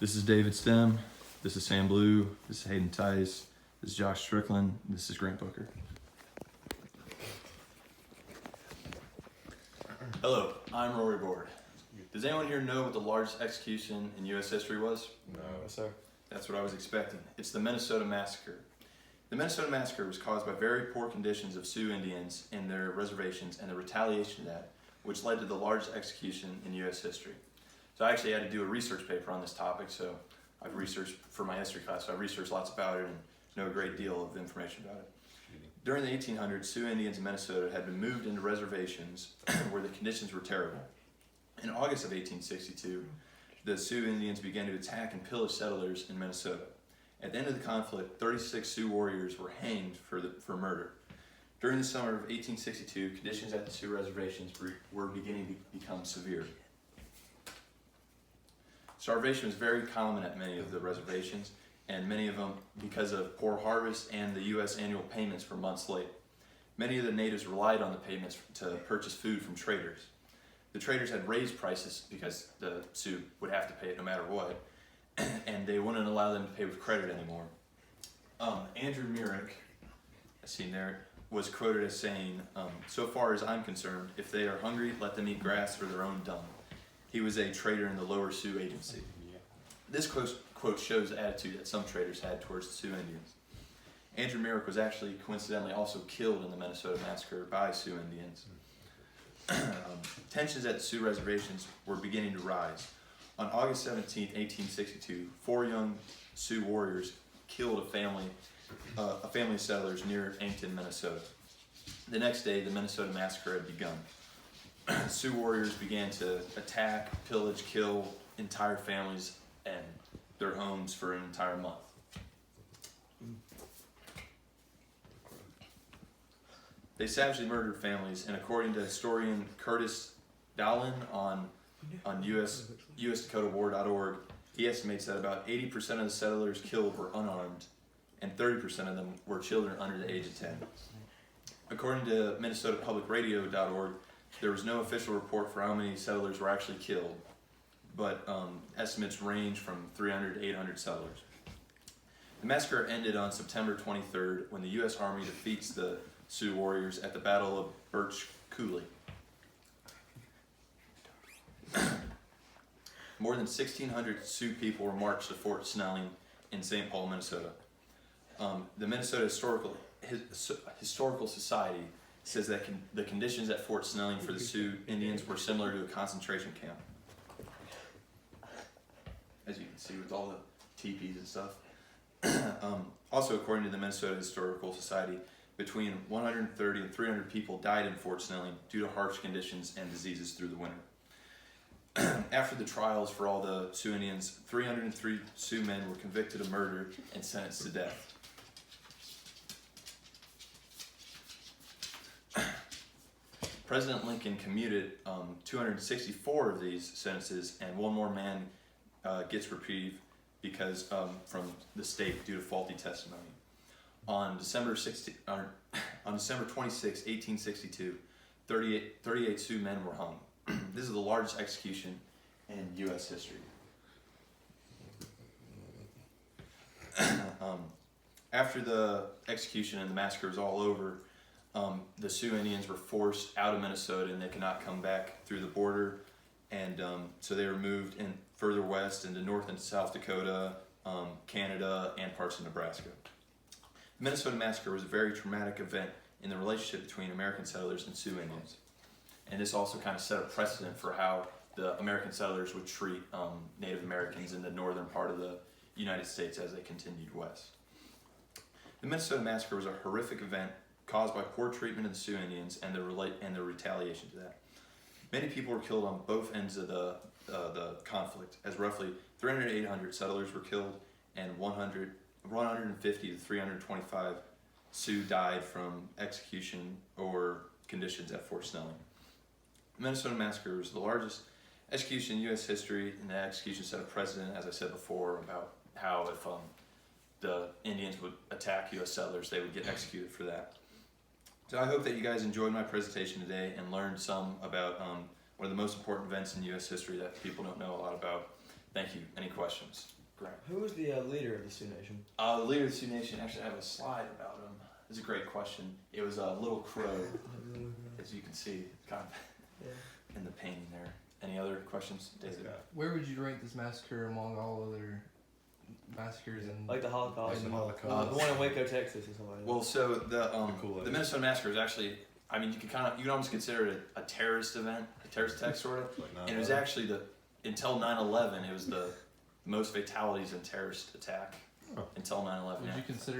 This is David Stem. This is Sam Blue. This is Hayden Tice. This is Josh Strickland. This is Grant Booker. Hello, I'm Rory Board. Does anyone here know what the largest execution in U.S. history was? No, sir. That's what I was expecting. It's the Minnesota Massacre. The Minnesota Massacre was caused by very poor conditions of Sioux Indians in their reservations and the retaliation to that, which led to the largest execution in U.S. history. So I actually had to do a research paper on this topic, so I've researched for my history class, so I researched lots about it and know a great deal of information about it. During the 1800s, Sioux Indians in Minnesota had been moved into reservations where the conditions were terrible. In August of 1862, the Sioux Indians began to attack and pillage settlers in Minnesota. At the end of the conflict, 36 Sioux warriors were hanged for murder. During the summer of 1862, conditions at the Sioux reservations were beginning to become severe. Starvation was very common at many of the reservations, and many of them because of poor harvest and the U.S. annual payments were months late. Many of the natives relied on the payments to purchase food from traders. The traders had raised prices because the Sioux would have to pay it no matter what, and they wouldn't allow them to pay with credit anymore. Andrew Myrick, as seen there, was quoted as saying, "So far as I'm concerned, if they are hungry, let them eat grass or their own dung." He was a trader in the Lower Sioux Agency. This quote shows the attitude that some traders had towards the Sioux Indians. Andrew Myrick was actually coincidentally also killed in the Minnesota Massacre by Sioux Indians. Tensions at the Sioux reservations were beginning to rise. On August 17, 1862, 4 young Sioux warriors killed a family of settlers near Yankton, Minnesota. The next day, the Minnesota Massacre had begun. Sioux warriors began to attack, pillage, kill entire families and their homes for an entire month. They savagely murdered families, and according to historian Curtis Dowlin on USDakotaWar.org, he estimates that about 80% of the settlers killed were unarmed, and 30% of them were children under the age of 10. According to MinnesotaPublicRadio.org, there was no official report for how many settlers were actually killed, but estimates range from 300 to 800 settlers. The massacre ended on September 23rd when the U.S. Army defeats the Sioux warriors at the Battle of Birch Coulee. More than 1,600 Sioux people were marched to Fort Snelling in St. Paul, Minnesota. The Minnesota Historical Society says that the conditions at Fort Snelling for the Sioux Indians were similar to a concentration camp. As you can see with all the teepees and stuff. Also, according to the Minnesota Historical Society, between 130 and 300 people died in Fort Snelling due to harsh conditions and diseases through the winter. After the trials for all the Sioux Indians, 303 Sioux men were convicted of murder and sentenced to death. President Lincoln commuted 264 of these sentences, and one more man gets reprieve because from the state due to faulty testimony. On December 26, 1862, 38 Sioux men were hung. This is the largest execution in U.S. history. After the execution and the massacre was all over, the Sioux Indians were forced out of Minnesota and they could not come back through the border, and so they were moved in further west into North and South Dakota, Canada, and parts of Nebraska. The Minnesota Massacre was a very traumatic event in the relationship between American settlers and Sioux Indians, and this also kind of set a precedent for how the American settlers would treat Native Americans in the northern part of the United States as they continued west. The Minnesota Massacre was a horrific event caused by poor treatment of the Sioux Indians and the retaliation to that. Many people were killed on both ends of the conflict, as roughly 300 to 800 settlers were killed, and 150 to 325 Sioux died from execution or conditions at Fort Snelling. The Minnesota Massacre was the largest execution in U.S. history, and the execution set a precedent, as I said before, about how if the Indians would attack U.S. settlers, they would get executed for that. So I hope that you guys enjoyed my presentation today and learned some about one of the most important events in U.S. history that people don't know a lot about. Thank you. Any questions? Grant. Who was the leader of the Sioux Nation? The leader of the Sioux Nation, actually, I have a slide about him. It's a great question. It was a little crow, as you can see, kind of Yeah. in the painting there. Any other questions, David? Where would you rank this massacre among all other massacres and Like the Holocaust. Like the The one in Waco, Texas, or something like that. Well, so the Cool the Minnesota Massacre is actually, I mean, you can almost consider it a terrorist event, a terrorist attack sort of. Like And it was actually until 9/11, it was the most fatalities in terrorist attack Oh. until 9/11. would yeah. you consider